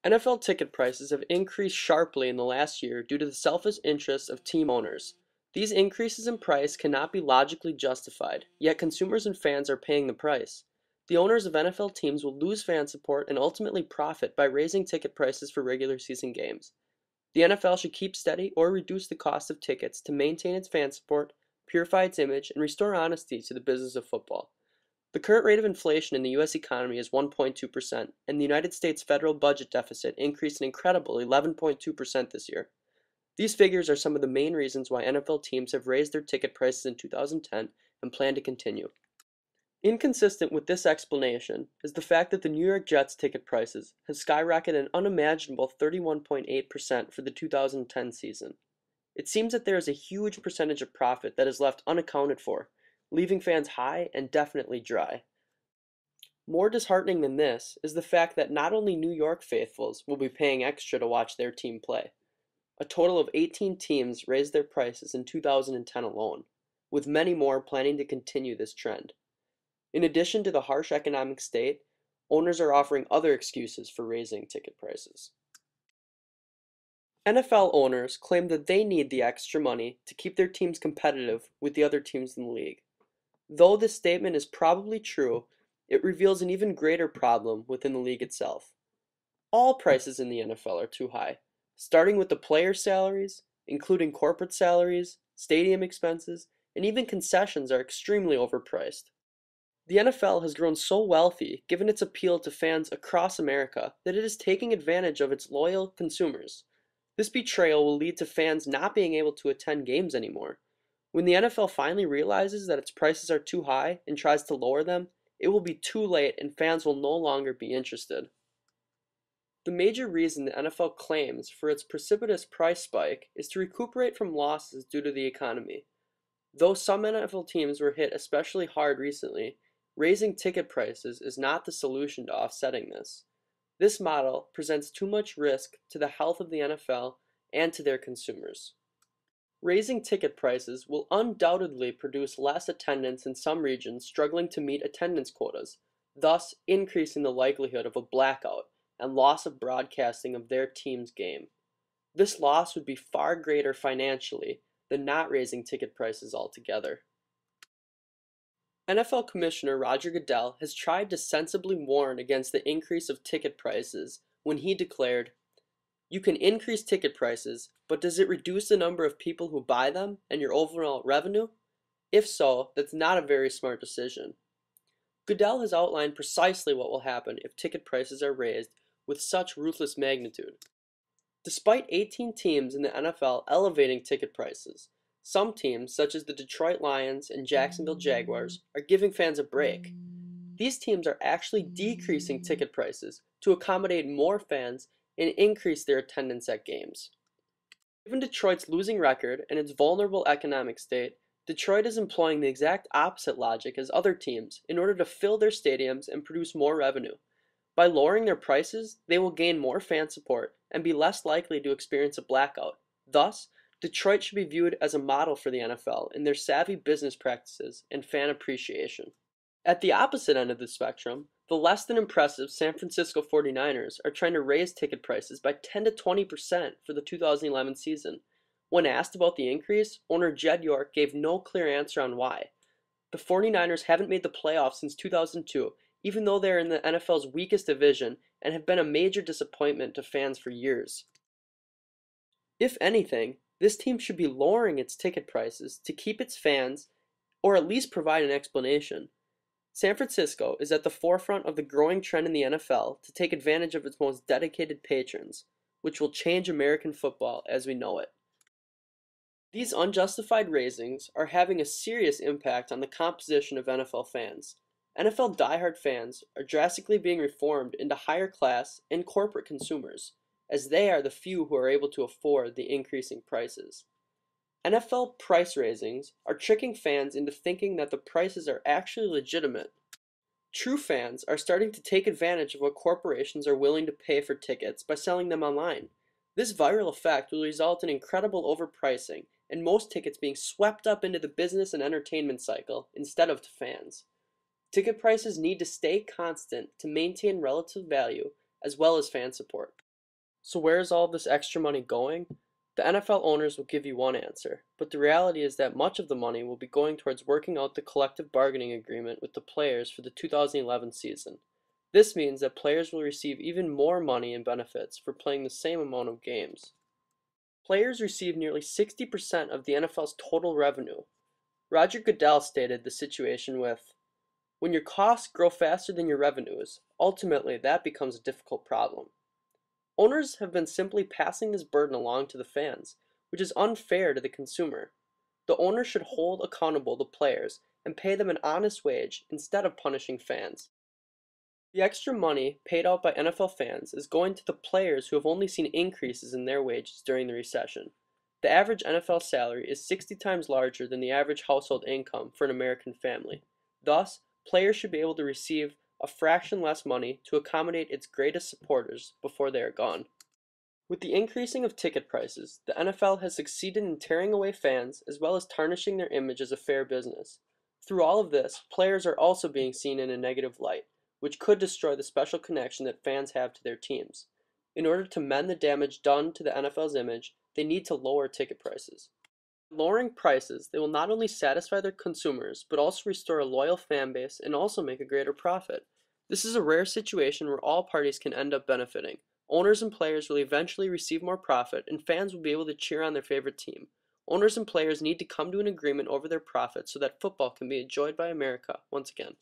NFL ticket prices have increased sharply in the last year due to the selfish interests of team owners. These increases in price cannot be logically justified, yet consumers and fans are paying the price. The owners of NFL teams will lose fan support and ultimately profit by raising ticket prices for regular season games. The NFL should keep steady or reduce the cost of tickets to maintain its fan support, purify its image, and restore honesty to the business of football. The current rate of inflation in the U.S. economy is 1.2%, and the United States federal budget deficit increased an incredible 11.2% this year. These figures are some of the main reasons why NFL teams have raised their ticket prices in 2010 and plan to continue. Inconsistent with this explanation is the fact that the New York Jets ticket prices have skyrocketed an unimaginable 31.8% for the 2010 season. It seems that there is a huge percentage of profit that is left unaccounted for, leaving fans high and definitely dry. More disheartening than this is the fact that not only New York faithfuls will be paying extra to watch their team play. A total of 18 teams raised their prices in 2010 alone, with many more planning to continue this trend. In addition to the harsh economic state, owners are offering other excuses for raising ticket prices. NFL owners claim that they need the extra money to keep their teams competitive with the other teams in the league. Though this statement is probably true, it reveals an even greater problem within the league itself. All prices in the NFL are too high, starting with the players' salaries, including corporate salaries, stadium expenses, and even concessions are extremely overpriced. The NFL has grown so wealthy given its appeal to fans across America that it is taking advantage of its loyal consumers. This betrayal will lead to fans not being able to attend games anymore. When the NFL finally realizes that its prices are too high and tries to lower them, it will be too late and fans will no longer be interested. The major reason the NFL claims for its precipitous price spike is to recuperate from losses due to the economy. Though some NFL teams were hit especially hard recently, raising ticket prices is not the solution to offsetting this. This model presents too much risk to the health of the NFL and to their consumers. Raising ticket prices will undoubtedly produce less attendance in some regions struggling to meet attendance quotas, thus increasing the likelihood of a blackout and loss of broadcasting of their team's game. This loss would be far greater financially than not raising ticket prices altogether. NFL Commissioner Roger Goodell has tried to sensibly warn against the increase of ticket prices when he declared, "You can increase ticket prices, but does it reduce the number of people who buy them and your overall revenue? If so, that's not a very smart decision." Goodell has outlined precisely what will happen if ticket prices are raised with such ruthless magnitude. Despite 18 teams in the NFL elevating ticket prices, some teams, such as the Detroit Lions and Jacksonville Jaguars, are giving fans a break. These teams are actually decreasing ticket prices to accommodate more fans and increase their attendance at games. Given Detroit's losing record and its vulnerable economic state, Detroit is employing the exact opposite logic as other teams in order to fill their stadiums and produce more revenue. By lowering their prices, they will gain more fan support and be less likely to experience a blackout. Thus, Detroit should be viewed as a model for the NFL in their savvy business practices and fan appreciation. At the opposite end of the spectrum, the less than impressive San Francisco 49ers are trying to raise ticket prices by 10 to 20% for the 2011 season. When asked about the increase, owner Jed York gave no clear answer on why. The 49ers haven't made the playoffs since 2002, even though they are in the NFL's weakest division and have been a major disappointment to fans for years. If anything, this team should be lowering its ticket prices to keep its fans, or at least provide an explanation. San Francisco is at the forefront of the growing trend in the NFL to take advantage of its most dedicated patrons, which will change American football as we know it. These unjustified raisings are having a serious impact on the composition of NFL fans. NFL diehard fans are drastically being reformed into higher class and corporate consumers, as they are the few who are able to afford the increasing prices. NFL price raisings are tricking fans into thinking that the prices are actually legitimate. True fans are starting to take advantage of what corporations are willing to pay for tickets by selling them online. This viral effect will result in incredible overpricing and most tickets being swept up into the business and entertainment cycle instead of to fans. Ticket prices need to stay constant to maintain relative value as well as fan support. So where is all this extra money going? The NFL owners will give you one answer, but the reality is that much of the money will be going towards working out the collective bargaining agreement with the players for the 2011 season. This means that players will receive even more money and benefits for playing the same amount of games. Players receive nearly 60% of the NFL's total revenue. Roger Goodell stated the situation with, "When your costs grow faster than your revenues, ultimately that becomes a difficult problem." Owners have been simply passing this burden along to the fans, which is unfair to the consumer. The owner should hold accountable the players and pay them an honest wage instead of punishing fans. The extra money paid out by NFL fans is going to the players who have only seen increases in their wages during the recession. The average NFL salary is 60 times larger than the average household income for an American family. Thus, players should be able to receive a fraction less money to accommodate its greatest supporters before they are gone. With the increasing of ticket prices, the NFL has succeeded in tearing away fans as well as tarnishing their image as a fair business. Through all of this, players are also being seen in a negative light, which could destroy the special connection that fans have to their teams. In order to mend the damage done to the NFL's image, they need to lower ticket prices. Lowering prices, they will not only satisfy their consumers, but also restore a loyal fan base and also make a greater profit. This is a rare situation where all parties can end up benefiting. Owners and players will eventually receive more profit, and fans will be able to cheer on their favorite team. Owners and players need to come to an agreement over their profits so that football can be enjoyed by America once again.